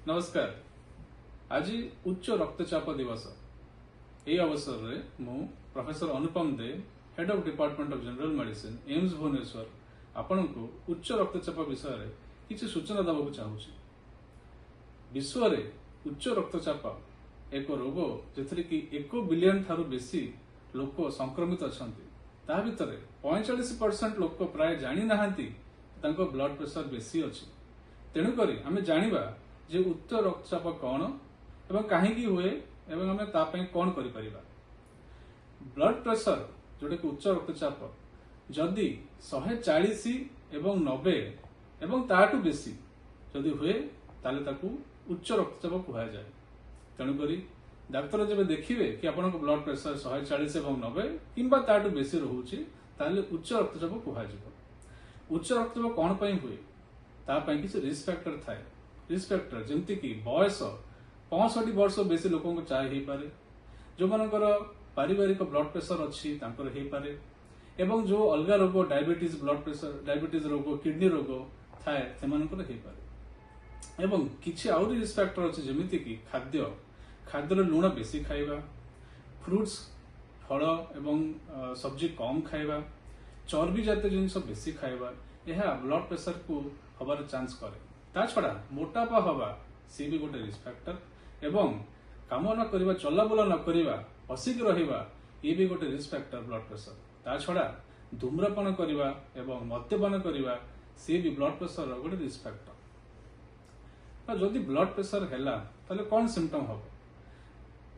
नमस्कार। आज उच्च रक्तचाप दिवस। यही अवसर में मु professor Anupam Dey, head of department of general medicine, AIIMS Bhubaneswar, आपण को उच्च रक्तचाप विषय में किसी सूचना देवाक चाहूँगी। विश्व में उच्च रक्तचाप एक रोग जे कि 1 बिलियन ठारू बेसी लोक संक्रमित अच्छा भितर 45% लोक प्राय जानी नहांती ब्लड प्रेशर बेसी अच्छी। तेणुक आम जाना जे उच्च रक्तचाप कौन एवं कहीं हुए एवं आम तापाई कौन कर ब्लड प्रेशर जोटा कि उच्च रक्तचाप जदि 140 एवं 90 एवं ताठू बेसी जदि हुए ताले ताकू उच्च रक्तचाप कहुए। तेणुक डाक्तर जब देखिए कि आपन ब्लड प्रेशर 140 एवं 90 किंबा ताठू बेसी रोचे ताले उच्च रक्तचाप कहुए। उच्च रक्तचाप कौन पाई हुए तापाई किसी रिस्क फैक्टर थाए। रिस्क फैक्टर जमती कि बयस 65 वर्ष बेसी लोक चाहे पारे, जो मानकर पारिवारिक ब्लड प्रेशर अच्छी हो पारे, एवं जो अलग रोग डायबिटीज ब्लड प्रेशर डायबिटीज रोग किडनी रोग थाए से पारे। एवं किछि आउरी रिस्क फैक्टर अच्छी जमिति कि खाद्य खाद्य लुण बेसी खाइबा, फ्रुट्स फल एवं सब्जी कम खाइबा, चर्बी जातीय जिनिस बेसी खाइबा, यह ब्लड प्रेशर को हबार चांस करे। ता छड़ा मोटापा हवा सी भी गोटे रिस्क फैक्टर एवं काम न करवा चलाबुला न करवा बसिक रहिबा ये भी गोटे रिस्क फैक्टर ब्लड प्रेशर। ता छड़ा धूम्रपान करवा एवं मद्यपान करवा सी भी ब्लड प्रेशर गोटे रिस्क फैक्टर। जदि ब्लड प्रेशर हैला ताले कौन सिम्पटम हम?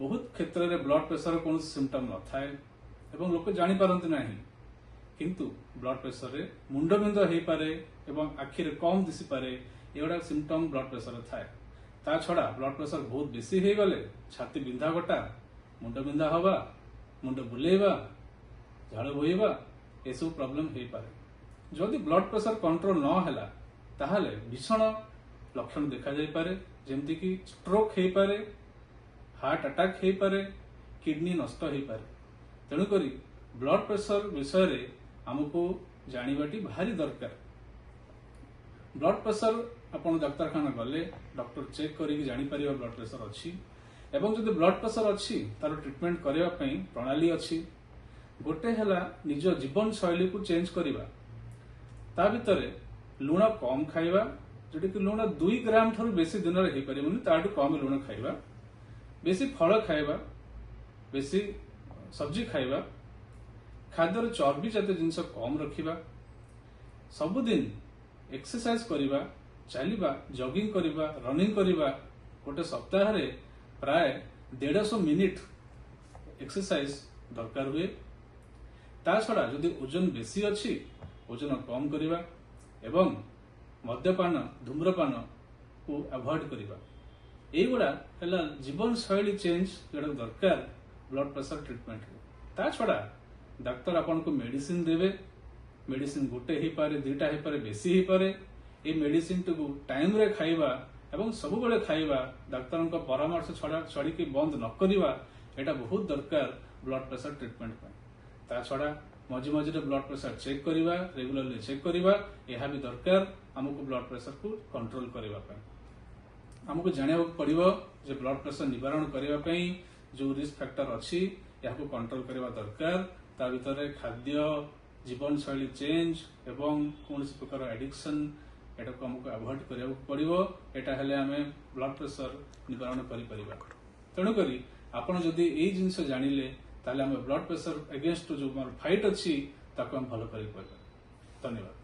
बहुत क्षेत्र में ब्लड प्रेशर कौन सिम्पटम न थाए एवं लोक जानी पारंती नहीं, किंतु ब्लड प्रेशर रे मुंड बिंद हो पारे एवं आखि रे कम दिसी पारे, एगुड़ा सिम्पटम ब्लड प्रेशर थाए। ता छड़ा ब्लड प्रेशर बहुत बेसी हो गले छाती बिंधा गटा, मुंड बिंधा हवा, मुंड बुलेवा, झाड़ बोईबा ये सब प्रॉब्लम हो पारे। जदि ब्लड प्रेशर कंट्रोल न हैला ताहले भीषण लक्षण देखा जाय पारे, जेमती कि स्ट्रोक हो पारे, हार्ट अटैक हो पारे, किडनी नष्ट हो पारे। तेणुक ब्लड प्रेशर विषय रे हमको जानिबाटी भारी दरकार। ब्लड प्रेशर आपण डाक्तरखाना गले डॉक्टर चेक करिक जानि परिबा ब्लड प्रेशर अच्छी एवं जदि ब्लड प्रेशर अच्छी तार ट्रीटमेंट करबा पई प्रणाली अच्छी। गोटे हैला निज जीवन शैली को चेंज करबा, ता भितर लुण कम खाइबा, जोटा कि लुण 2 ग्राम ठारू बेसी दिन रे हे परिबनी, ताटू कम लुण खाइबा, बेसी फल खाइबा, बेसी सब्जी खाइबा, खाद्यर चर्बी जातीय जिनिस कम रखिबा, सबुदिन एक्सरसाइज करिबा, चलिबा, जॉगिंग करिबा, रनिंग करिबा, गोटे सप्ताह रे प्राय 150 मिनिट एक्सरसाइज दरकार हुए। ता छड़ा जदि ओजन बेसी अच्छी ओजन कम करिबा एवं मद्यपान धूम्रपान को अवॉइड करिबा। एगुड़ा हैला जीवन शैली चेंज जोटा दरकार ब्लड प्रेशर ट्रीटमेंट। ता छड़ा डाक्तर आपन को मेडिसिन देवे, मेडिसिन गोटे ही पारे, 2टा ही पारे, बेसी ही पारे। ये मेडिसिन को टाइम रे खाइबा एवं सब बेले खाइबा, डाक्तर का परामर्श छड़ी की बंद न करिबा, एटा बहुत दरकार ब्लड प्रेशर ट्रीटमेंट में। ता छड़ा मझे मझे ब्लड प्रेशर चेक करिबा, रेगुलरली चेक करिबा, यह भी दरकार हमको ब्लड प्रेशर को कंट्रोल करबा पई। हमको जानिया पड़िबो जे ब्लड प्रेशर निवारण करबा पई जो रिस्क फैक्टर अच्छी याको कंट्रोल करबा दरकार। ता भितर खाद्य जीवन शैली चेंज एवं कौन प्रकार एडिक्शन एटा को हमको अवॉइड करबा पड़िबो। एटा हेले आमे ब्लड प्रेशर निवारण करि परिबा। तेणु करी आपण जदि एई जिंस जानिले ताले आमे ब्लड प्रेशर अगेंस्ट जो फाइट अच्छी ताको हम फॉलो करि परिबा। धन्यवाद।